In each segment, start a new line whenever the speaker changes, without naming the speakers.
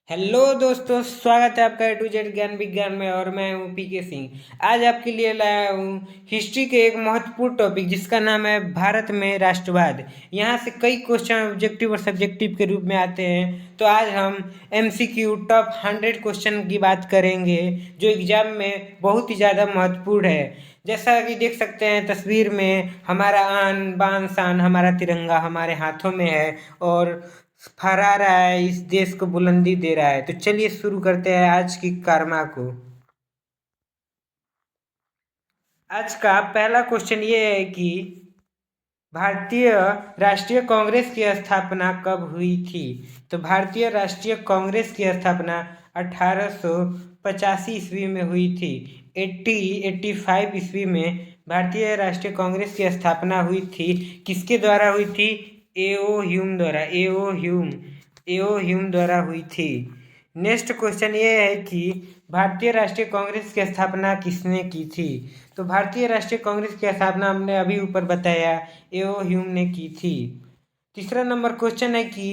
Hello दोस्तों, स्वागत है आपका ए टू जेड ज्ञान विज्ञान में। और मैं हूं पीके सिंह। आज आपके लिए लाया हूं हिस्ट्री के एक महत्वपूर्ण टॉपिक जिसका नाम है भारत में राष्ट्रवाद। यहाँ से कई क्वेश्चन ऑब्जेक्टिव और सब्जेक्टिव के रूप में आते हैं। तो आज हम एमसीक्यू टॉप 100 क्वेश्चन की बात करेंगे जो एग्जाम में बहुत ही ज़्यादा महत्वपूर्ण है। जैसा कि देख सकते हैं तस्वीर में, हमारा आन बान शान हमारा तिरंगा हमारे हाथों में है और फहरा रहा है, इस देश को बुलंदी दे रहा है। तो चलिए शुरू करते हैं आज की कारमा को। आज का पहला क्वेश्चन ये है कि भारतीय राष्ट्रीय कांग्रेस की स्थापना कब हुई थी। तो भारतीय राष्ट्रीय कांग्रेस की स्थापना 1885 ईस्वी में हुई थी। 85 ईस्वी में भारतीय राष्ट्रीय कांग्रेस की स्थापना हुई थी। किसके द्वारा हुई थी? एओ ह्यूम द्वारा हुई थी। नेक्स्ट क्वेश्चन ये है कि भारतीय राष्ट्रीय कांग्रेस की स्थापना किसने की थी। तो भारतीय राष्ट्रीय कांग्रेस की स्थापना हमने अभी ऊपर बताया, एओ ह्यूम ने की थी। तीसरा नंबर क्वेश्चन है कि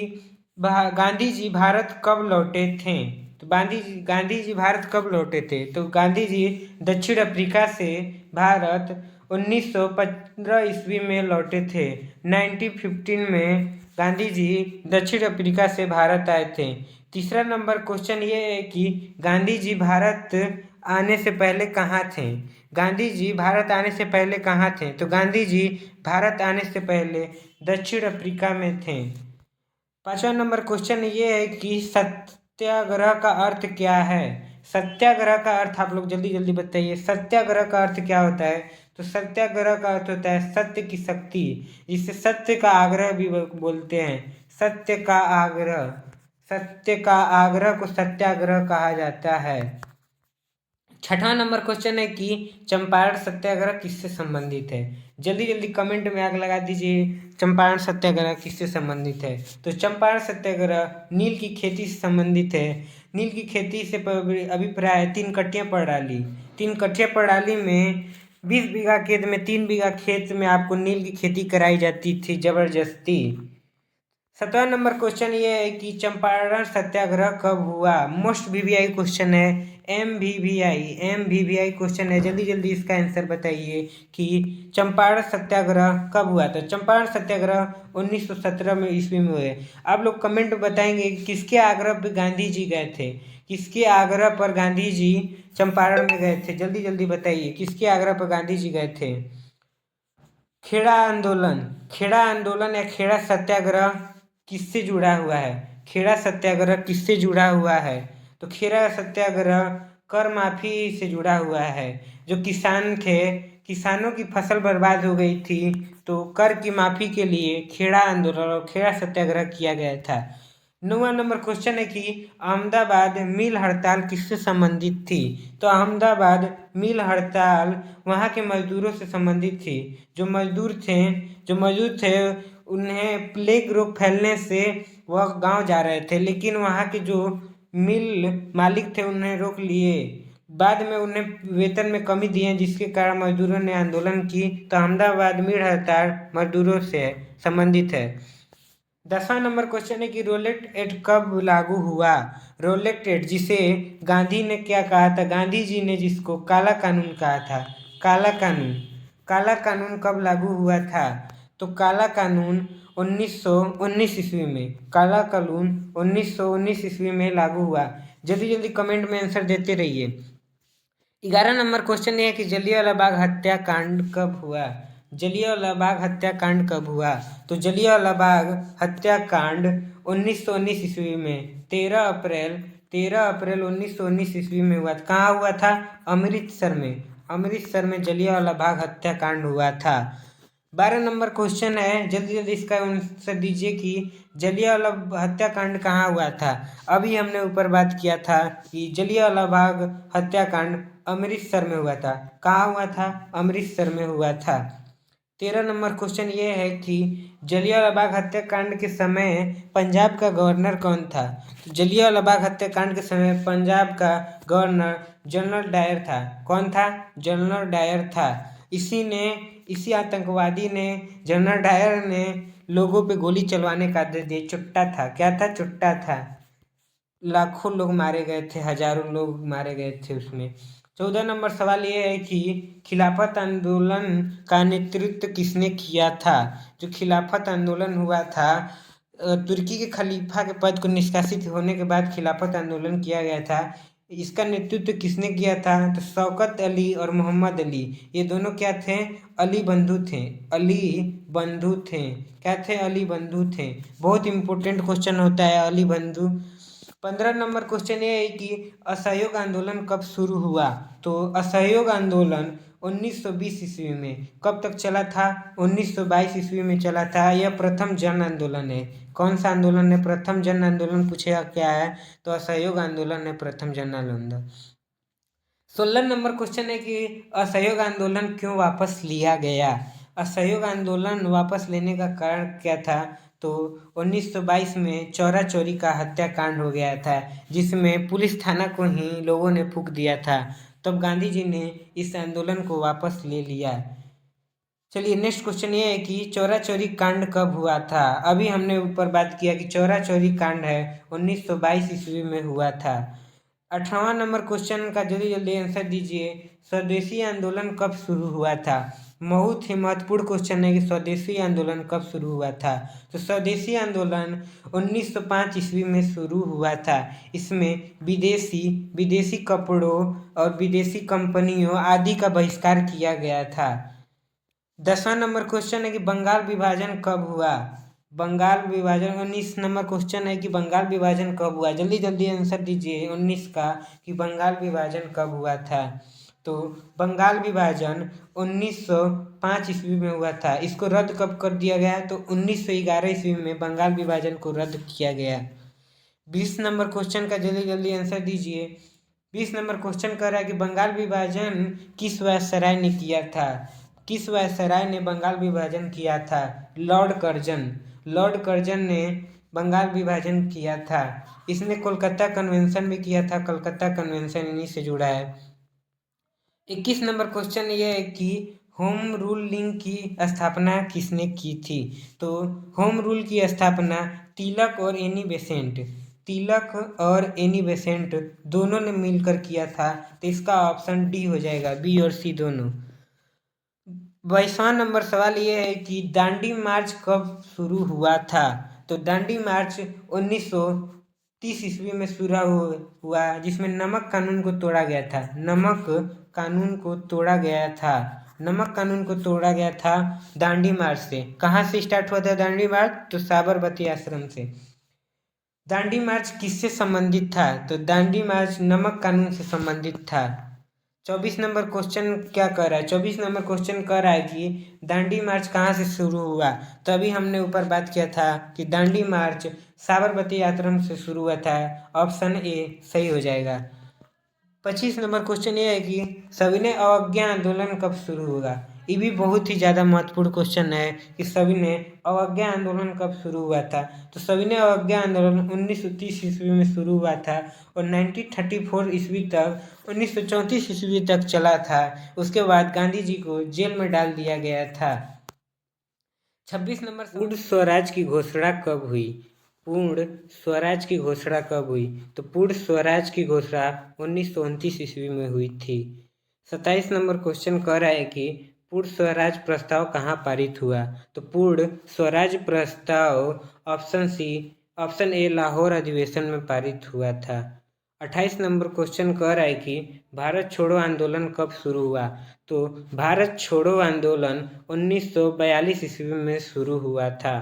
गांधी जी भारत कब लौटे थे। तो गांधी जी भारत कब लौटे थे। तो गांधी जी दक्षिण अफ्रीका से भारत 1915 ईस्वी में लौटे थे। 1915 में गांधी जी दक्षिण अफ्रीका से भारत आए थे। तीसरा नंबर क्वेश्चन ये है कि गांधी जी भारत आने से पहले कहाँ थे। गांधी जी भारत आने से पहले कहाँ थे। तो गांधी जी भारत आने से पहले दक्षिण अफ्रीका में थे। पांचवा नंबर क्वेश्चन ये है कि सत्याग्रह का अर्थ क्या है। सत्याग्रह का अर्थ आप लोग जल्दी जल्दी बताइए। सत्याग्रह का अर्थ क्या होता है। तो सत्याग्रह का अर्थ होता है सत्य की शक्ति, जिसे सत्य का आग्रह भी बोलते हैं। सत्य का आग्रह, सत्य का आग्रह को सत्याग्रह कहा जाता है। छठा नंबर क्वेश्चन है कि चंपारण सत्याग्रह किससे संबंधित है। जल्दी जल्दी कमेंट में आग लगा दीजिए, चंपारण सत्याग्रह किससे संबंधित है। तो चंपारण सत्याग्रह नील की खेती से संबंधित है। नील की खेती से अभिप्राय 3 कट्टियाँ पड़ डाली। 3 कट्टियाँ पड़ डाली में 20 बीघा खेत में 3 बीघा खेत में आपको नील की खेती कराई जाती थी जबरदस्ती। 7वां नंबर क्वेश्चन ये है कि चंपारण सत्याग्रह कब हुआ। मोस्ट वीवीआई क्वेश्चन है। एमवीवीआई क्वेश्चन है। जल्दी जल्दी इसका आंसर बताइए कि चंपारण सत्याग्रह कब हुआ। तो चंपारण सत्याग्रह 1917 में ईस्वी में हुए। आप लोग कमेंट में बताएंगे कि किसके आग्रह पर गांधी जी गए थे। किसके आग्रह पर गांधी जी चंपारण में गए थे। जल्दी जल्दी बताइए किसके आग्रह पर गांधी जी गए थे। खेड़ा आंदोलन, खेड़ा आंदोलन या खेड़ा सत्याग्रह किससे जुड़ा हुआ है। खेड़ा सत्याग्रह किससे जुड़ा हुआ है। तो खेड़ा सत्याग्रह कर माफी से जुड़ा हुआ है। जो किसान थे, किसानों की फसल बर्बाद हो गई थी, तो कर की माफी के लिए खेड़ा आंदोलन और खेड़ा सत्याग्रह किया गया था। 9वां नंबर क्वेश्चन है कि अहमदाबाद मिल हड़ताल किससे संबंधित थी। तो अहमदाबाद मिल हड़ताल वहाँ के मजदूरों से संबंधित थी। जो मजदूर थे उन्हें प्लेग रोग फैलने से वह गांव जा रहे थे, लेकिन वहाँ के जो मिल मालिक थे उन्हें रोक लिए। बाद में उन्हें वेतन में कमी दिए, जिसके कारण मजदूरों ने आंदोलन की। तो अहमदाबाद मिल हड़ताल मजदूरों से संबंधित है। 10वां नंबर क्वेश्चन है कि रोलेट एक्ट कब लागू हुआ। रोलेट एक्ट, जिसे गांधी ने क्या कहा था। गांधी जी ने जिसको काला कानून कहा था। काला कानून, काला कानून कब लागू हुआ था। तो काला कानून 1919 ईस्वी में, काला कानून 1919 ईस्वी में लागू हुआ। जल्दी जल्दी कमेंट में आंसर देते रहिए। 11 नंबर क्वेश्चन ये है कि जलियांवाला बाग हत्याकांड कब हुआ। जलियांवाला बाग हत्याकांड कब हुआ। तो जलियांवाला बाग हत्याकांड 1919 ईस्वी में 13 अप्रैल 1919 ईस्वी में हुआ। कहाँ हुआ था? अमृतसर में। अमृतसर में जलियांवाला बाग हत्याकांड हुआ था। 12 नंबर क्वेश्चन है, जल्दी जल्दी इसका आंसर दीजिए कि जलियांवाला हत्याकांड कहाँ हुआ था। अभी हमने ऊपर बात किया था कि जलियांवाला बाग हत्याकांड अमृतसर में हुआ था। कहाँ हुआ था? अमृतसर में हुआ था। 13 नंबर क्वेश्चन ये है कि जलियांवाला बाग हत्याकांड के समय पंजाब का गवर्नर कौन था। तो जलियांवाला बाग हत्याकांड के समय पंजाब का गवर्नर जनरल डायर था। कौन था? जनरल डायर था। इसी आतंकवादी ने, जनरल डायर ने लोगों पे गोली चलवाने का आदेश दिया। चुट्टा था। क्या था? चुट्टा था। लाखों लोग मारे गए थे, हजारों लोग मारे गए थे उसमें। 14 नंबर सवाल ये है कि खिलाफत आंदोलन का नेतृत्व किसने किया था। जो खिलाफत आंदोलन हुआ था, तुर्की के खलीफा के पद को निष्कासित होने के बाद खिलाफत आंदोलन किया गया था। इसका नेतृत्व किसने किया था, तो शौकत अली और मोहम्मद अली, ये दोनों क्या थे, अली बंधु थे। अली बंधु थे, क्या थे, अली बंधु थे। बहुत इंपॉर्टेंट क्वेश्चन होता है अली बंधु। 15 नंबर क्वेश्चन ये है कि असहयोग आंदोलन कब शुरू हुआ। तो असहयोग आंदोलन 1920 ईस्वी में। कब तक चला था, 1922 ईस्वी में चला था। यह प्रथम जन आंदोलन है। कौन सा आंदोलन है, प्रथम जन आंदोलन पूछेगा क्या है, तो असहयोग आंदोलन है, प्रथम जन आंदोलन। 16 नंबर क्वेश्चन है कि असहयोग आंदोलन क्यों वापस लिया गया। असहयोग आंदोलन वापस लेने का कारण क्या था, तो 1922 में चौरा चौरी का हत्याकांड हो गया था, जिसमें पुलिस थाना को ही लोगों ने फूंक दिया था। तब गांधी जी ने इस आंदोलन को वापस ले लिया। चलिए नेक्स्ट क्वेश्चन ये है कि चौरा चौरी कांड कब हुआ था। अभी हमने ऊपर बात किया कि चौरा चौरी कांड है 1922 ईस्वी में हुआ था। 18वां नंबर क्वेश्चन का जल्दी जल्दी आंसर दीजिए। स्वदेशी आंदोलन कब शुरू हुआ था। बहुत ही महत्वपूर्ण क्वेश्चन है कि स्वदेशी आंदोलन कब शुरू हुआ था। तो स्वदेशी आंदोलन 1905 ईस्वी में शुरू हुआ था। इसमें विदेशी विदेशी कपड़ों और विदेशी कंपनियों आदि का बहिष्कार किया गया था। 10वां नंबर क्वेश्चन है कि बंगाल विभाजन कब हुआ। बंगाल विभाजन 19 नंबर क्वेश्चन है कि बंगाल विभाजन कब हुआ। जल्दी जल्दी आंसर दीजिए 19 का, कि बंगाल विभाजन कब हुआ था। तो बंगाल विभाजन 1905 ईस्वी में हुआ था। इसको रद्द कब कर दिया गया, तो 1911 ईस्वी में बंगाल विभाजन को रद्द किया गया। 20 नंबर क्वेश्चन का जल्दी जल्दी आंसर दीजिए। 20 नंबर क्वेश्चन कह रहा है कि बंगाल विभाजन किस वायसराय ने किया था। किस वायसराय ने बंगाल विभाजन किया था, लॉर्ड कर्जन। लॉर्ड कर्जन ने बंगाल विभाजन किया था। इसने कोलकाता कन्वेंशन भी किया था। कोलकाता कन्वेंशन इन्हीं से जुड़ा है। 21 नंबर क्वेश्चन ये है कि होम रूलिंग की स्थापना किसने की थी। तो होम रूल की स्थापना तिलक और एनी बेसेंट, तिलक और एनी बेसेंट दोनों ने मिलकर किया था। तो इसका ऑप्शन डी हो जाएगा, बी और सी दोनों। 22वां नंबर सवाल ये है कि दांडी मार्च कब शुरू हुआ था। तो दांडी मार्च 1930 ईस्वी में शुरू हुआ, जिसमें नमक कानून को तोड़ा गया था। नमक कानून को तोड़ा गया था। नमक कानून को तोड़ा गया था दांडी मार्च से। कहाँ से स्टार्ट हुआ था दांडी मार्च, तो साबरमती आश्रम से। दांडी मार्च किससे संबंधित था, तो दांडी मार्च नमक कानून से संबंधित था। 24 नंबर क्वेश्चन क्या कर रहा है, 24 नंबर क्वेश्चन कर रहा है कि दांडी मार्च कहाँ से शुरू हुआ। तो अभी हमने ऊपर बात किया था कि दांडी मार्च साबरमती आश्रम से शुरू हुआ था। ऑप्शन ए सही हो जाएगा। 25 नंबर क्वेश्चन ये है कि सविनय अवज्ञा आंदोलन कब शुरू हुआ। ये भी बहुत ही ज़्यादा महत्वपूर्ण क्वेश्चन है कि सविनय अवज्ञा आंदोलन कब शुरू हुआ था। तो सविनय अवज्ञा आंदोलन 1930 ईस्वी में शुरू हुआ था और 1934 ईस्वी तक 1934 ईस्वी तक चला था। उसके बाद गांधी जी को जेल में डाल दिया गया था। 26 नंबर पूर्ण स्वराज की घोषणा कब हुई। पूर्ण स्वराज की घोषणा कब हुई, तो पूर्ण स्वराज की घोषणा 1929 ईस्वी में हुई थी। 27 नंबर क्वेश्चन कह रहा है कि पूर्ण स्वराज प्रस्ताव कहाँ पारित हुआ। तो पूर्ण स्वराज प्रस्ताव option C, option A Lahore अधिवेशन में पारित हुआ था। 28 नंबर क्वेश्चन कह रहा है कि भारत छोड़ो आंदोलन कब शुरू हुआ। तो भारत छोड़ो आंदोलन 1942 ईस्वी में शुरू हुआ था।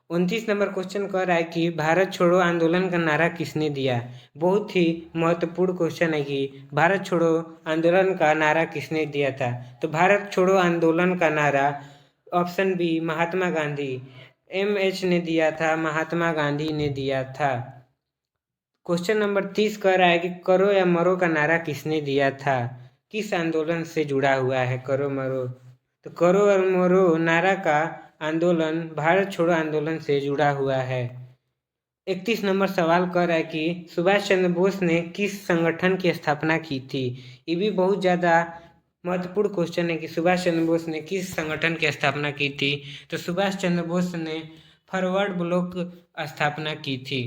29 नंबर क्वेश्चन कह रहा है कि भारत छोड़ो आंदोलन का नारा किसने दिया। बहुत ही महत्वपूर्ण क्वेश्चन है कि भारत छोड़ो आंदोलन का नारा किसने दिया था। तो भारत छोड़ो आंदोलन का नारा option B Mahatma Gandhi, MH ने दिया था, महात्मा गांधी ने दिया था। क्वेश्चन नंबर 30 कह रहा है कि करो या मरो का नारा किसने दिया था। किस आंदोलन से जुड़ा हुआ है करो मरो। तो करो और मरो नारा का आंदोलन भारत छोड़ो आंदोलन से जुड़ा हुआ है। 31 नंबर सवाल कर रहा है कि सुभाष चंद्र बोस ने किस संगठन की स्थापना की थी। ये भी बहुत ज़्यादा महत्वपूर्ण क्वेश्चन है कि सुभाष चंद्र बोस ने किस संगठन की स्थापना की थी। तो सुभाष चंद्र बोस ने फॉरवर्ड ब्लॉक स्थापना की थी।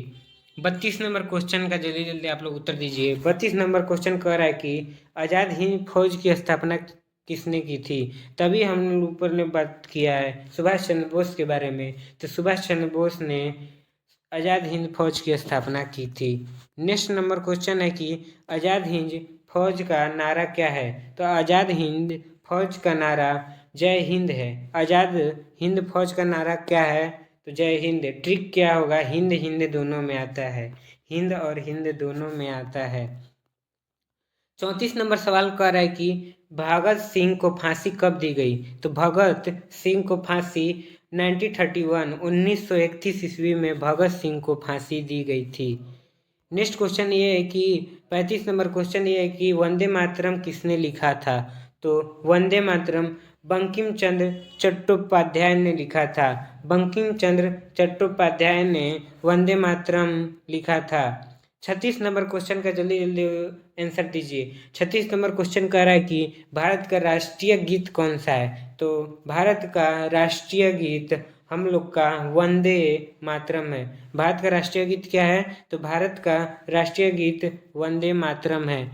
32 नंबर क्वेश्चन का जल्दी जल्दी आप लोग उत्तर दीजिए। 32 नंबर क्वेश्चन कह रहा है कि आज़ाद हिंद फौज की स्थापना किसने की थी। तभी हम लोग ऊपर ने बात किया है सुभाष चंद्र बोस के बारे में, तो सुभाष चंद्र बोस ने आज़ाद हिंद फौज की स्थापना की थी। नेक्स्ट नंबर क्वेश्चन है कि आज़ाद हिंद फौज का नारा क्या है। तो आज़ाद हिंद फौज का नारा जय हिंद है। आज़ाद हिंद फौज का नारा क्या है, तो जय हिंद। ट्रिक क्या होगा, हिंद हिंद दोनों में आता है, हिंद और हिंद दोनों में आता है। 34 नंबर सवाल कह रहा है कि भगत सिंह को फांसी कब दी गई। तो भगत सिंह को फांसी 1931 ईस्वी में भगत सिंह को फांसी दी गई थी। नेक्स्ट क्वेश्चन ये है कि 35 नंबर क्वेश्चन ये है कि वंदे मातरम किसने लिखा था। तो वंदे मातरम बंकिम चंद्र चट्टोपाध्याय ने लिखा था। बंकिम चंद्र चट्टोपाध्याय ने वंदे मातरम लिखा था। 36 नंबर क्वेश्चन का जल्दी जल्दी आंसर दीजिए। 36 नंबर क्वेश्चन कह रहा है कि भारत का राष्ट्रीय गीत कौन सा है। तो भारत का राष्ट्रीय गीत हम लोग का वंदे मातरम है। भारत का राष्ट्रीय गीत क्या है, तो भारत का राष्ट्रीय गीत वंदे मातरम है।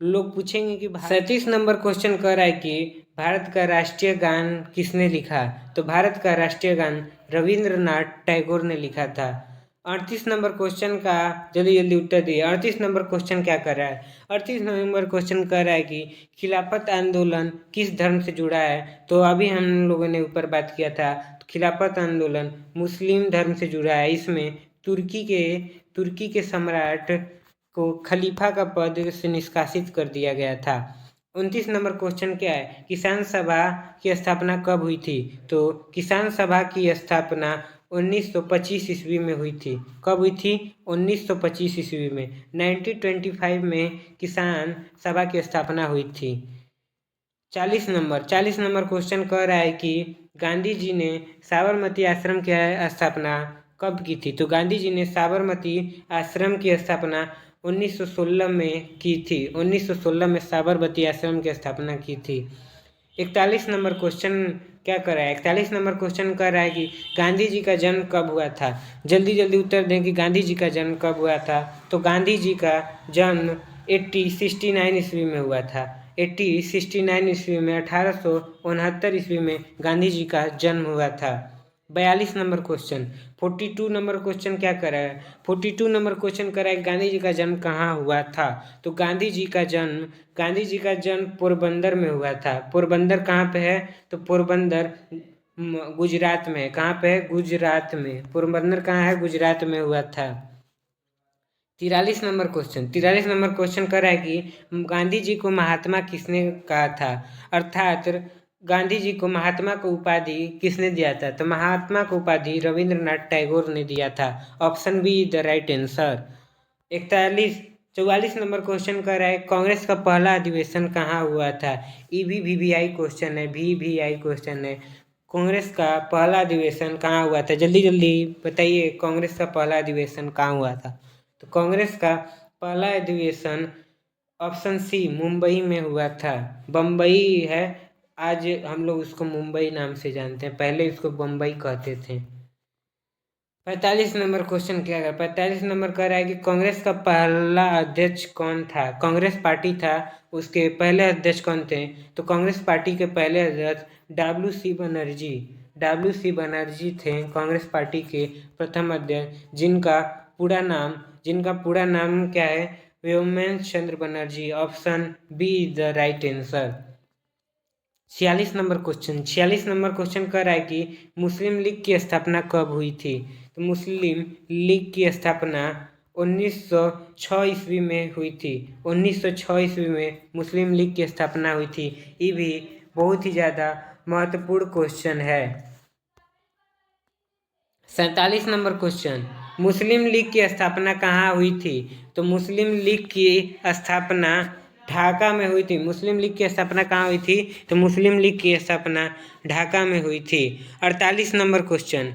लोग पूछेंगे कि 37 नंबर क्वेश्चन कह रहा है कि भारत का राष्ट्रीय गान किसने लिखा। तो भारत का राष्ट्रीय गान रविंद्रनाथ टैगोर ने लिखा था। 38 नंबर क्वेश्चन का जल्दी जल्दी उत्तर दिए। 38 नंबर क्वेश्चन क्या कर रहा है, 38 नंबर क्वेश्चन कर रहा है कि खिलाफत आंदोलन किस धर्म से जुड़ा है। तो अभी हम लोगों ने ऊपर बात किया था, तो खिलाफत आंदोलन मुस्लिम धर्म से जुड़ा है। इसमें तुर्की के सम्राट को खलीफा का पद से निष्कासित कर दिया गया था। 29 नंबर क्वेश्चन क्या है, किसान सभा की स्थापना कब हुई थी। तो किसान सभा की स्थापना 1925 ईस्वी में हुई थी। कब हुई थी, 1925 ईस्वी में। 1925 में किसान सभा की स्थापना हुई थी। 40 नंबर क्वेश्चन कह रहा है कि गांधी जी ने साबरमती आश्रम की स्थापना कब की थी। तो गांधी जी ने साबरमती आश्रम की स्थापना 1916 में की थी। 1916 में साबरमती आश्रम की स्थापना की थी। 41 नंबर क्वेश्चन क्या कर रहा है, 41 नंबर क्वेश्चन कर रहा है कि गांधी जी का जन्म कब हुआ था। जल्दी जल्दी उत्तर दें कि गांधी जी का जन्म कब हुआ था। तो गांधी जी का जन्म 1869 ईस्वी में हुआ था। 1869 ईस्वी में 1869 ईस्वी में गांधी जी का जन्म हुआ था। 42 नंबर क्वेश्चन, 42 नंबर क्वेश्चन क्या कर रहा है, 42 नंबर क्वेश्चन कर रहा है गांधी जी का जन्म कहाँ हुआ था। तो गांधी जी का जन्म पोरबंदर में हुआ था। पोरबंदर कहाँ पे है, तो पोरबंदर गुजरात में है। कहाँ पे है, गुजरात में। पोरबंदर कहाँ है, गुजरात में हुआ था। 43 नंबर क्वेश्चन कर रहा है कि गांधी जी को महात्मा किसने कहा था। अर्थात गांधी जी को महात्मा को उपाधि किसने दिया था। तो महात्मा को उपाधि रविंद्रनाथ टैगोर ने दिया था। Option B the right answer. 44 number question कर रहा है कांग्रेस का पहला अधिवेशन कहाँ हुआ था। ईवीवीआई क्वेश्चन है, वीवीआई क्वेश्चन है। कांग्रेस का पहला अधिवेशन कहाँ हुआ था, जल्दी जल्दी बताइए। कांग्रेस का पहला अधिवेशन कहाँ हुआ था। तो कांग्रेस का पहला अधिवेशन ऑप्शन सी मुंबई में हुआ था। बम्बई है, आज हम लोग उसको मुंबई नाम से जानते हैं, पहले इसको बम्बई कहते थे। 45 नंबर क्वेश्चन क्या है, 45 नंबर कह रहा है कि कांग्रेस का पहला अध्यक्ष कौन था। कांग्रेस पार्टी था, उसके पहले अध्यक्ष कौन थे। तो कांग्रेस पार्टी के पहले अध्यक्ष डब्ल्यू सी बनर्जी थे। कांग्रेस पार्टी के प्रथम अध्यक्ष, जिनका पूरा नाम क्या है, Vyomesh Chandra Banerjee. Option B the right answer. 46 number question कह रहा है कि मुस्लिम लीग की स्थापना कब हुई थी। तो मुस्लिम लीग की स्थापना 1906 ईस्वी में हुई थी। 1906 ईस्वी में मुस्लिम लीग की स्थापना हुई थी। ये भी बहुत ही ज़्यादा महत्वपूर्ण क्वेश्चन है। 47 नंबर क्वेश्चन, मुस्लिम लीग की स्थापना कहाँ हुई थी। तो मुस्लिम लीग की स्थापना ढाका में हुई थी। मुस्लिम लीग की स्थापना कहाँ हुई थी, तो मुस्लिम लीग की स्थापना ढाका में हुई थी। 48 नंबर क्वेश्चन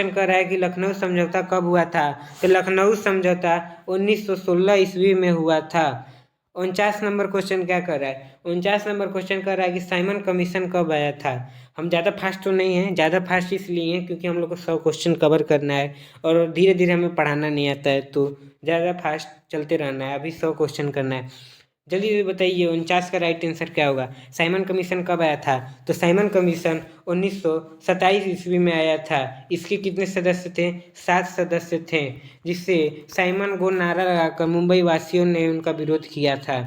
कह रहा है कि लखनऊ समझौता कब हुआ था। तो लखनऊ समझौता 1916 ईस्वी में हुआ था। 49 नंबर क्वेश्चन क्या कर रहा है? 49 नंबर क्वेश्चन कर रहा है कि साइमन कमीशन कब आया था? हम ज़्यादा फास्ट तो नहीं हैं, ज़्यादा फास्ट इसलिए हैं क्योंकि हम लोग को 100 क्वेश्चन कवर करना है और धीरे धीरे हमें पढ़ाना नहीं आता है, तो ज़्यादा फास्ट चलते रहना है। अभी 100 क्वेश्चन करना है। जल्दी जल्दी बताइए 49 का राइट आंसर क्या होगा? साइमन कमीशन कब आया था? तो साइमन कमीशन 1927 ईस्वी में आया था। इसके कितने सदस्य थे? 7 सदस्य थे, जिससे साइमन गो नारा लगाकर मुंबई वासियों ने उनका विरोध किया था।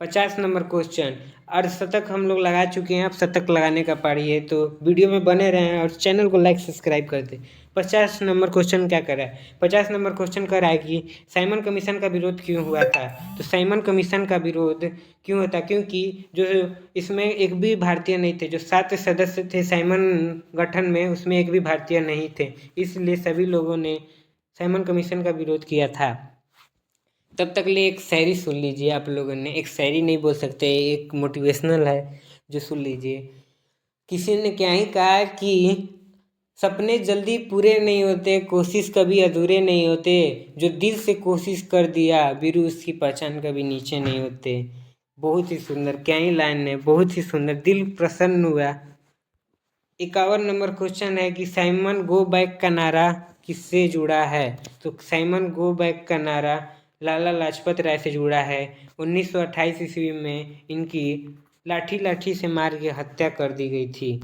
50 नंबर क्वेश्चन, अर्धशतक हम लोग लगा चुके हैं, अब शतक लगाने का पारी है, तो वीडियो में बने रहें और चैनल को लाइक सब्सक्राइब कर दें। 50 नंबर क्वेश्चन क्या कर रहा है? 50 नंबर क्वेश्चन कर रहा है कि साइमन कमीशन का विरोध क्यों हुआ था? तो साइमन कमीशन का विरोध क्यों हुआ था? क्योंकि जो इसमें एक भी भारतीय नहीं थे। जो 7 सदस्य थे साइमन गठन में, उसमें एक भी भारतीय नहीं थे, इसलिए सभी लोगों ने साइमन कमीशन का विरोध किया था। तब तक लिए एक शायरी सुन लीजिए आप लोगों ने। एक शायरी नहीं बोल सकते, एक मोटिवेशनल है, जो सुन लीजिए। किसी ने क्या ही कहा कि सपने जल्दी पूरे नहीं होते, कोशिश कभी अधूरे नहीं होते, जो दिल से कोशिश कर दिया बीरू उसकी पहचान कभी नीचे नहीं होते। बहुत ही सुंदर, क्या ही लाइन है, बहुत ही सुंदर, दिल प्रसन्न हुआ। 51 नंबर क्वेश्चन है कि साइमन गो बैक का नारा किससे जुड़ा है? तो साइमन गो बैक का नारा लाला लाजपत राय से जुड़ा है। 1928 ईस्वी में इनकी लाठी लाठी से मार के हत्या कर दी गई थी।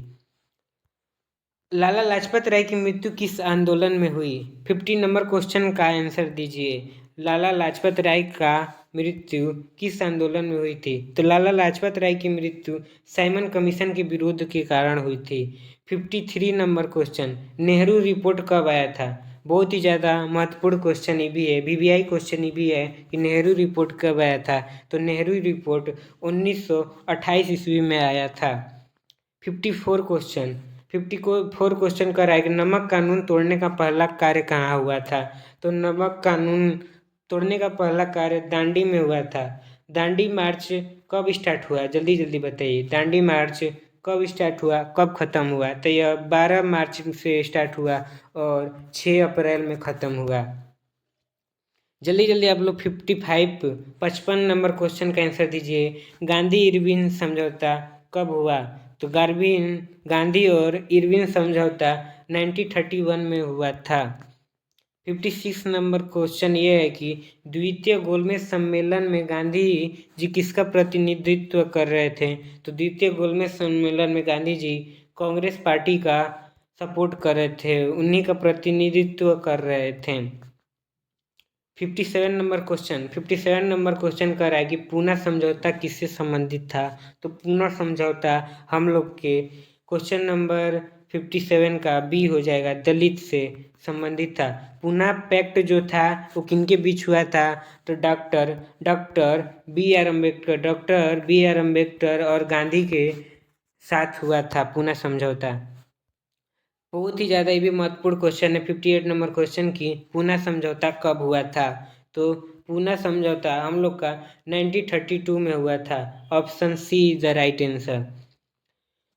लाला लाजपत राय की मृत्यु किस आंदोलन में हुई? 50 नंबर क्वेश्चन का आंसर दीजिए। लाला लाजपत राय का मृत्यु किस आंदोलन में हुई थी? तो लाला लाजपत राय की मृत्यु साइमन कमीशन के विरोध के कारण हुई थी। 53 नंबर क्वेश्चन, नेहरू रिपोर्ट कब आया था? बहुत ही ज़्यादा महत्वपूर्ण क्वेश्चन ये भी है, वीवीआई क्वेश्चन ये भी है कि नेहरू रिपोर्ट कब आया था? तो नेहरू रिपोर्ट 1928 ईस्वी में आया था। 54 क्वेश्चन, 54 क्वेश्चन कर रहा है कि नमक कानून तोड़ने का पहला कार्य कहाँ हुआ था? तो नमक कानून तोड़ने का पहला कार्य दांडी में हुआ था। दांडी मार्च कब स्टार्ट हुआ? जल्दी जल्दी बताइए, दांडी मार्च कब स्टार्ट हुआ, कब ख़त्म हुआ? तो यह 12 मार्च से स्टार्ट हुआ और 6 अप्रैल में ख़त्म हुआ। जल्दी जल्दी आप लोग 55 नंबर क्वेश्चन का आंसर दीजिए। गांधी इरविन समझौता कब हुआ? तो गांधी और इरविन समझौता 1931 में हुआ था। 56 नंबर क्वेश्चन ये है कि द्वितीय गोलमेज सम्मेलन में गांधी जी किसका प्रतिनिधित्व कर रहे थे? तो द्वितीय गोलमेज सम्मेलन में गांधी जी कांग्रेस पार्टी का सपोर्ट कर रहे थे, उन्हीं का प्रतिनिधित्व कर रहे थे। 57 नंबर क्वेश्चन कर रहा है कि पूना समझौता किससे संबंधित था? तो पूना समझौता हम लोग के क्वेश्चन नंबर 57 का बी हो जाएगा, दलित से संबंधित था। पूना पैक्ट जो था वो किनके बीच हुआ था? तो डॉक्टर बी आर अम्बेडकर और गांधी के साथ हुआ था पूना समझौता। बहुत ही ज़्यादा ये भी महत्वपूर्ण क्वेश्चन है। 58 नंबर क्वेश्चन की पूना समझौता कब हुआ था? तो पूना समझौता हम लोग का 1932 में हुआ था। Option C is the right answer.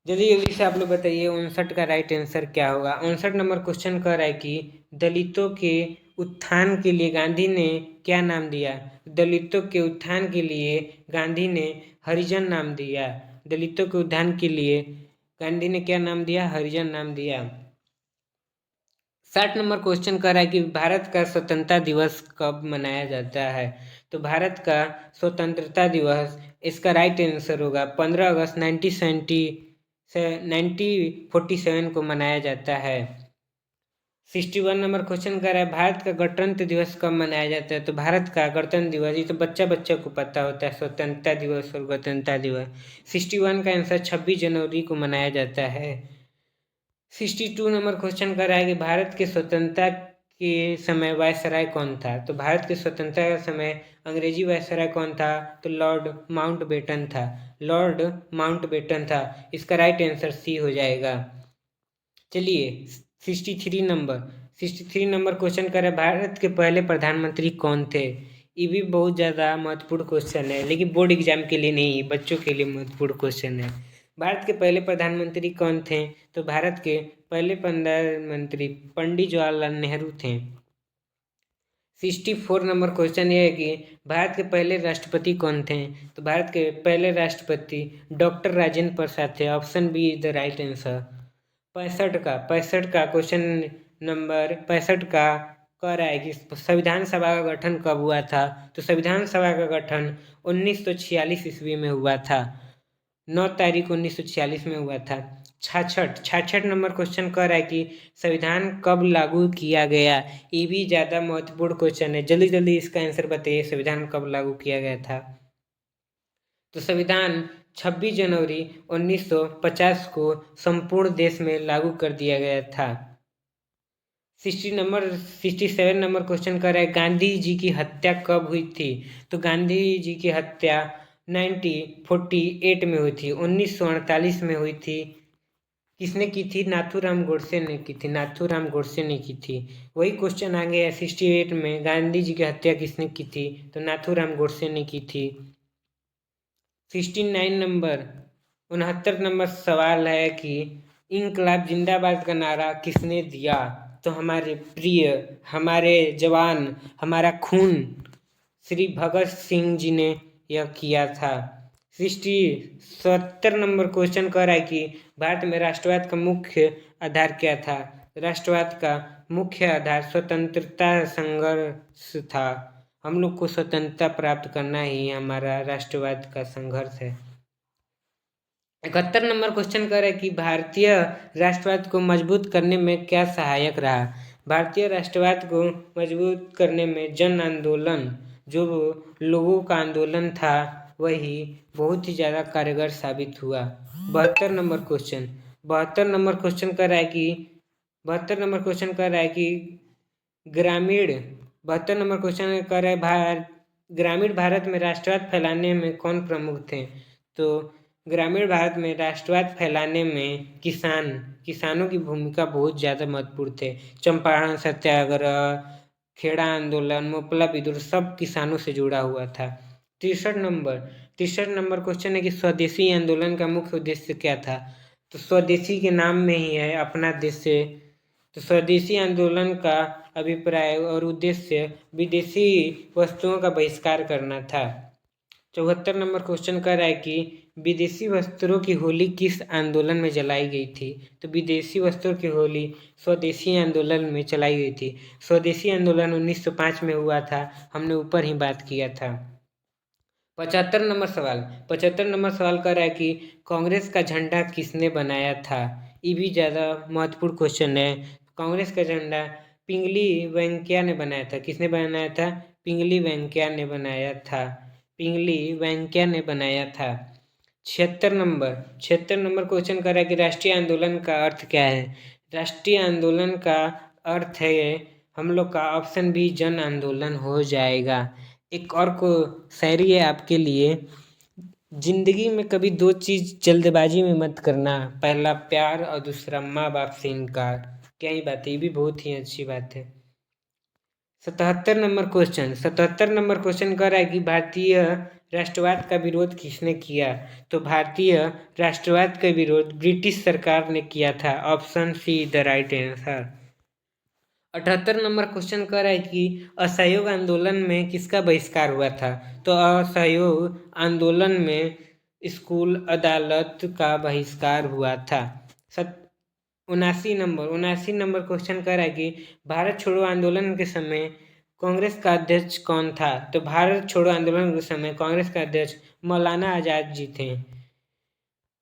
जल्दी जल्दी से आप लोग बताइए 59 का राइट आंसर क्या होगा? 59 नंबर क्वेश्चन कह रहा है कि दलितों के उत्थान के लिए गांधी ने क्या नाम दिया? दलितों के उत्थान के लिए गांधी ने हरिजन नाम दिया। दलितों के उत्थान के लिए गांधी ने क्या नाम दिया? हरिजन नाम दिया। 60 नंबर क्वेश्चन कर रहा है कि भारत का स्वतंत्रता दिवस कब मनाया जाता है? तो भारत का स्वतंत्रता दिवस, इसका राइट आंसर होगा 15 अगस्त 1947 को मनाया जाता है। 61 नंबर क्वेश्चन कर रहा है भारत का गणतंत्र दिवस कब मनाया जाता है? तो भारत का गणतंत्र दिवस, ये तो बच्चा बच्चा को पता होता है, स्वतंत्रता दिवस और गणतंत्र दिवस। 61 का आंसर 26 जनवरी को मनाया जाता है। 62 नंबर क्वेश्चन कर रहा है कि भारत के स्वतंत्रता के समय वायसराय कौन था? तो भारत के स्वतंत्रता के समय अंग्रेजी वायसराय कौन था? तो लॉर्ड माउंटबेटन था। लॉर्ड माउंटबेटन था। इसका राइट आंसर सी हो जाएगा। चलिए 63 नंबर क्वेश्चन कर रहा है भारत के पहले प्रधानमंत्री कौन थे? ये भी बहुत ज़्यादा महत्वपूर्ण क्वेश्चन है, लेकिन बोर्ड एग्जाम के लिए नहीं, बच्चों के लिए महत्वपूर्ण क्वेश्चन है। भारत के पहले प्रधानमंत्री कौन थे? तो भारत के पहले प्रधानमंत्री पंडित जवाहरलाल नेहरू थे। 64 नंबर क्वेश्चन ये है कि भारत के पहले राष्ट्रपति कौन थे? तो भारत के पहले राष्ट्रपति डॉक्टर राजेंद्र प्रसाद थे। Option B is the right answer. 65 का क्वेश्चन नंबर 65 का कह रहा है कि संविधान सभा का गठन कब हुआ था? तो संविधान सभा का गठन 1946 ईस्वी में हुआ था। 9 तारीख 1946 में हुआ था। 66 नंबर क्वेश्चन कह रहा है कि संविधान कब लागू किया गया? ये भी ज़्यादा महत्वपूर्ण क्वेश्चन है, जल्दी जल्दी इसका आंसर बताइए। संविधान कब लागू किया गया था? तो संविधान 26 जनवरी 1950 को संपूर्ण देश में लागू कर दिया गया था। 67 नंबर क्वेश्चन कर रहा है गांधी जी की हत्या कब हुई थी? तो गांधी जी की हत्या 1948 में हुई थी, 1948 में हुई थी। किसने की थी? नाथूराम गोडसे ने की थी। नाथूराम गोडसे ने की थी। वही क्वेश्चन आ गया 68 में, गांधी जी की हत्या किसने की थी? तो नाथूराम गोडसे ने की थी। 69 नंबर 69 नंबर सवाल है कि इंकलाब जिंदाबाद का नारा किसने दिया? तो हमारे प्रिय, हमारे जवान, हमारा खून श्री भगत सिंह जी ने यह किया था। 70 नंबर क्वेश्चन कह रहा है कि भारत में राष्ट्रवाद का मुख्य आधार क्या था? राष्ट्रवाद का मुख्य आधार स्वतंत्रता संघर्ष था। हम लोग को स्वतंत्रता प्राप्त करना ही हमारा राष्ट्रवाद का संघर्ष है। 71 नंबर क्वेश्चन कर रहा है कि भारतीय राष्ट्रवाद को मजबूत करने में क्या सहायक रहा? भारतीय राष्ट्रवाद को मजबूत करने में जन आंदोलन, जो लोगों का आंदोलन था, वही बहुत ही ज़्यादा कारगर साबित हुआ। 72 नंबर क्वेश्चन 72 नंबर क्वेश्चन कर रहा है कि ग्रामीण 72 नंबर क्वेश्चन कर रहा है ग्रामीण भारत में राष्ट्रवाद फैलाने में कौन प्रमुख थे? तो ग्रामीण भारत में राष्ट्रवाद फैलाने में किसानों की भूमिका बहुत ज़्यादा महत्वपूर्ण थे। चंपारण सत्याग्रह, खेड़ा आंदोलन, मोपला विद्रोह सब किसानों से जुड़ा हुआ था। 63 नंबर क्वेश्चन है कि स्वदेशी आंदोलन का मुख्य उद्देश्य क्या था? तो स्वदेशी के नाम में ही है अपना देश से। तो स्वदेशी आंदोलन का अभिप्राय और उद्देश्य विदेशी वस्तुओं का बहिष्कार करना था। 74 नंबर क्वेश्चन कर रहा है कि विदेशी वस्त्रों की होली किस आंदोलन में जलाई गई थी? तो विदेशी वस्त्रों की होली स्वदेशी आंदोलन में चलाई गई थी। स्वदेशी आंदोलन 1905 में हुआ था, हमने ऊपर ही बात किया था। 75 नंबर सवाल कर रहा है कि कांग्रेस का झंडा किसने बनाया था? ये भी ज़्यादा महत्वपूर्ण क्वेश्चन है। कांग्रेस का झंडा पिंगली वेंकैया ने बनाया था। किसने बनाया था? पिंगली वेंकैया ने बनाया था। पिंगली वेंकैया ने बनाया था। 76 नंबर क्वेश्चन कर रहा है कि राष्ट्रीय आंदोलन का अर्थ क्या है? राष्ट्रीय आंदोलन का अर्थ है हम लोग का ऑप्शन बी जन आंदोलन हो जाएगा। एक और को शायरी है आपके लिए। जिंदगी में कभी दो चीज जल्दबाजी में मत करना, पहला प्यार और दूसरा माँ बाप से इनकार। क्या ही बात है, ये भी बहुत ही अच्छी बात है। 77 नंबर क्वेश्चन कर रहा है कि भारतीय राष्ट्रवाद का विरोध किसने किया? तो भारतीय राष्ट्रवाद का विरोध ब्रिटिश सरकार ने किया था। Option see the right answer. 78 number question कर रहा है कि असहयोग आंदोलन में किसका बहिष्कार हुआ था? तो असहयोग आंदोलन में स्कूल अदालत का बहिष्कार हुआ था। 79 नंबर क्वेश्चन कर रहा है कि भारत छोड़ो आंदोलन के समय कांग्रेस का अध्यक्ष कौन था? तो भारत छोड़ो आंदोलन के समय कांग्रेस का अध्यक्ष मौलाना आजाद जी थे।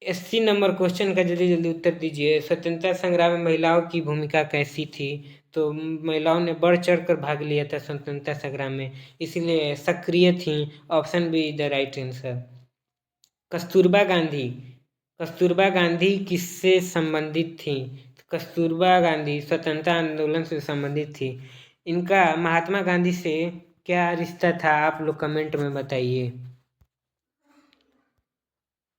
80 नंबर क्वेश्चन का जल्दी जल्दी उत्तर दीजिए। स्वतंत्रता संग्राम में महिलाओं की भूमिका कैसी थी? तो महिलाओं ने बढ़ चढ़ कर भाग लिया था स्वतंत्रता संग्राम में, इसीलिए सक्रिय थी। Option B the right answer. Kasturba Gandhi किससे संबंधित थी? कस्तूरबा गांधी स्वतंत्रता आंदोलन से संबंधित थी। इनका महात्मा गांधी से क्या रिश्ता था? आप लोग कमेंट में बताइए।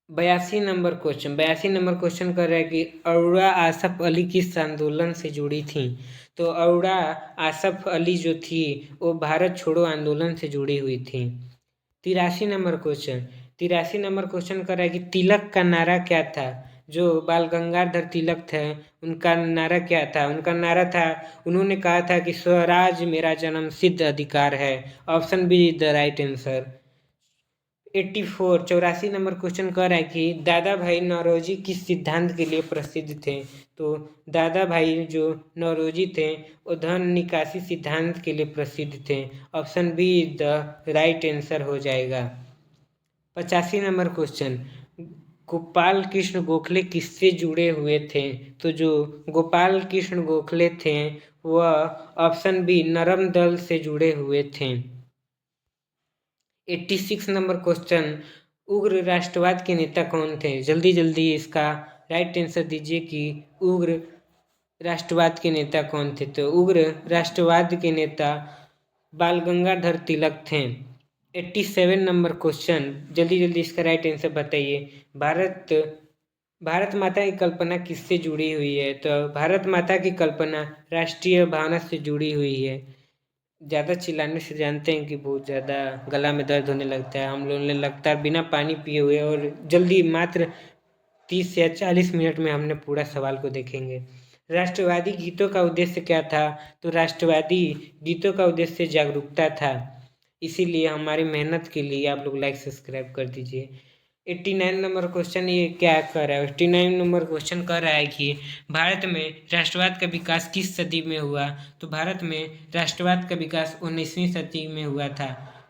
82 नंबर क्वेश्चन कर रहा है कि अरोड़ा आसफ अली किस आंदोलन से जुड़ी थी? तो अरोड़ा आसफ अली जो थी वो भारत छोड़ो आंदोलन से जुड़ी हुई थी। 83 नंबर क्वेश्चन कर रहा है कि तिलक का नारा क्या था? जो बाल गंगाधर तिलक थे उनका नारा क्या था? उनका नारा था, उन्होंने कहा था कि स्वराज मेरा जन्म सिद्ध अधिकार है। Option B is the right answer. 84 number question कह रहा है कि दादा भाई नौरोजी किस सिद्धांत के लिए प्रसिद्ध थे? तो दादा भाई जो नौरोजी थे वो धन निकासी सिद्धांत के लिए प्रसिद्ध थे। Option B the right answer हो जाएगा। 85 नंबर क्वेश्चन, गोपाल कृष्ण गोखले किससे जुड़े हुए थे? तो जो गोपाल कृष्ण गोखले थे वह ऑप्शन बी नरम दल से जुड़े हुए थे। 86 नंबर क्वेश्चन, उग्र राष्ट्रवाद के नेता कौन थे? जल्दी जल्दी इसका राइट आंसर दीजिए कि उग्र राष्ट्रवाद के नेता कौन थे? तो उग्र राष्ट्रवाद के नेता बाल गंगाधर तिलक थे। 87 नंबर क्वेश्चन, जल्दी जल्दी इसका राइट आंसर बताइए। भारत माता की कल्पना किससे जुड़ी हुई है? तो भारत माता की कल्पना राष्ट्रीय भावना से जुड़ी हुई है। ज़्यादा चिल्लाने से जानते हैं कि बहुत ज़्यादा गला में दर्द होने लगता है। हम लोगों ने लगता है बिना पानी पिए हुए, और जल्दी मात्र 30 या 40 मिनट में हमने पूरा सवाल को देखेंगे। राष्ट्रवादी गीतों का उद्देश्य क्या था? तो राष्ट्रवादी गीतों का उद्देश्य जागरूकता था। इसीलिए हमारी मेहनत के लिए आप लोग लाइक सब्सक्राइब कर दीजिए। 89 नंबर क्वेश्चन ये क्या कर रहा है? 89 नंबर क्वेश्चन कर रहा है कि भारत में राष्ट्रवाद का विकास किस सदी में हुआ? तो भारत में राष्ट्रवाद का विकास 19वीं सदी में हुआ था।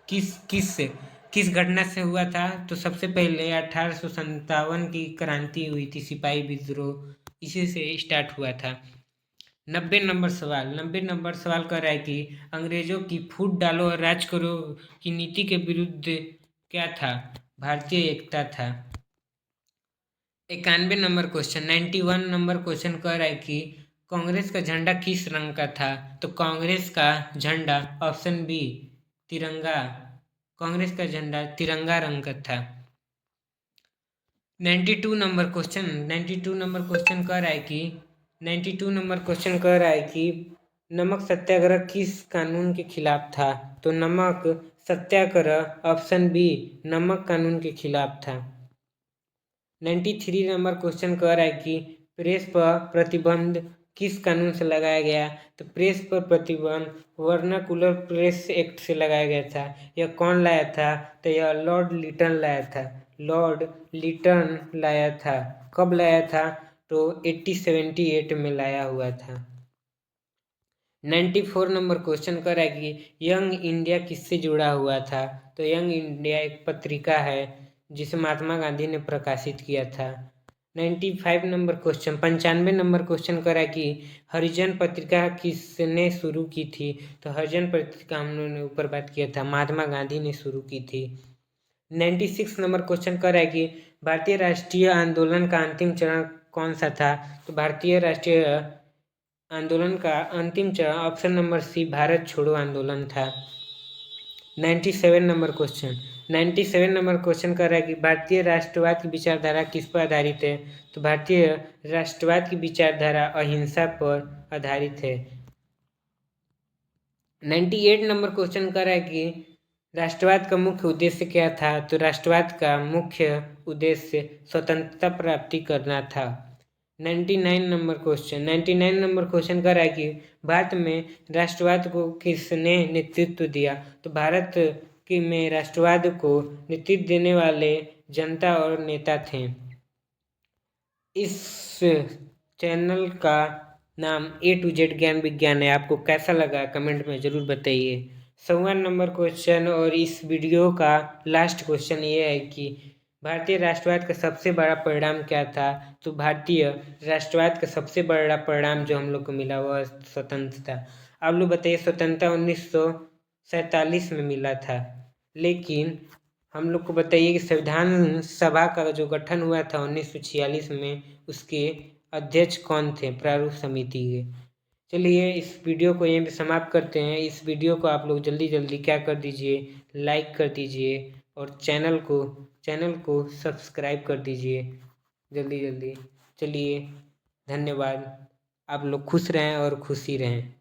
किस घटना से हुआ था? तो सबसे पहले 1857 की क्रांति हुई थी, सिपाही विद्रोह, इसी से स्टार्ट हुआ था। 90 नंबर सवाल कर रहा है कि अंग्रेजों की फूट डालो और राज करो की नीति के विरुद्ध क्या था? भारतीय एकता था। 91 नंबर क्वेश्चन, 91 नंबर क्वेश्चन कह रहा है कि कांग्रेस का झंडा किस रंग का था? तो कांग्रेस का झंडा ऑप्शन बी तिरंगा, कांग्रेस का झंडा तिरंगा रंग का था। 92 नंबर क्वेश्चन कह रहा है कि 92 नंबर क्वेश्चन कह रहा है कि नमक सत्याग्रह किस कानून के खिलाफ था? तो नमक सत्याग्रह ऑप्शन बी नमक कानून के खिलाफ था। 93 नंबर क्वेश्चन कह रहा है कि प्रेस पर प्रतिबंध किस कानून से लगाया गया? तो प्रेस पर प्रतिबंध वर्नाकुलर प्रेस एक्ट से लगाया गया था। यह कौन लाया था? तो यह लॉर्ड लिटन लाया था। कब लाया था? तो 1878 में लाया हुआ था। 94 नंबर क्वेश्चन कर रहा है कि यंग इंडिया किससे जुड़ा हुआ था? तो यंग इंडिया एक पत्रिका है जिसे महात्मा गांधी ने प्रकाशित किया था। 95 नंबर क्वेश्चन 95 नंबर क्वेश्चन कर रहा है कि हरिजन पत्रिका किसने शुरू की थी? तो हरिजन पत्रिका हम लोगों ने ऊपर बात किया था, महात्मा गांधी ने शुरू की थी। 96 नंबर क्वेश्चन कर रहा है कि भारतीय राष्ट्रीय आंदोलन का अंतिम चरण कौन सा था? तो भारतीय राष्ट्रीय आंदोलन का अंतिम चरण ऑप्शन नंबर सी भारत छोड़ो आंदोलन था। 97 नंबर क्वेश्चन कर रहा है कि भारतीय राष्ट्रवाद की विचारधारा किस पर आधारित है? तो भारतीय राष्ट्रवाद की विचारधारा अहिंसा पर आधारित है। 98 नंबर क्वेश्चन कर रहा है कि राष्ट्रवाद का मुख्य उद्देश्य क्या था? तो राष्ट्रवाद का मुख्य उद्देश्य स्वतंत्रता प्राप्ति करना था। 99 नंबर क्वेश्चन कर रहा है कि भारत में राष्ट्रवाद को किसने नेतृत्व दिया? तो भारत के में राष्ट्रवाद को नेतृत्व देने वाले जनता और नेता थे। इस चैनल का नाम A to Z ज्ञान विज्ञान है। आपको कैसा लगा कमेंट में ज़रूर बताइए। 100वां नंबर क्वेश्चन और इस वीडियो का लास्ट क्वेश्चन ये है कि भारतीय राष्ट्रवाद का सबसे बड़ा परिणाम क्या था? तो भारतीय राष्ट्रवाद का सबसे बड़ा परिणाम जो हम लोग को मिला वह स्वतंत्रता। आप लोग बताइए, स्वतंत्रता 1947 में मिला था, लेकिन हम लोग को बताइए कि संविधान सभा का जो गठन हुआ था 1946 में, उसके अध्यक्ष कौन थे प्रारूप समिति के? चलिए इस वीडियो को यहीं पे समाप्त करते हैं। इस वीडियो को आप लोग जल्दी जल्दी क्या कर दीजिए, लाइक कर दीजिए और चैनल को सब्सक्राइब कर दीजिए जल्दी जल्दी। चलिए धन्यवाद। आप लोग खुश रहें और खुशी रहें।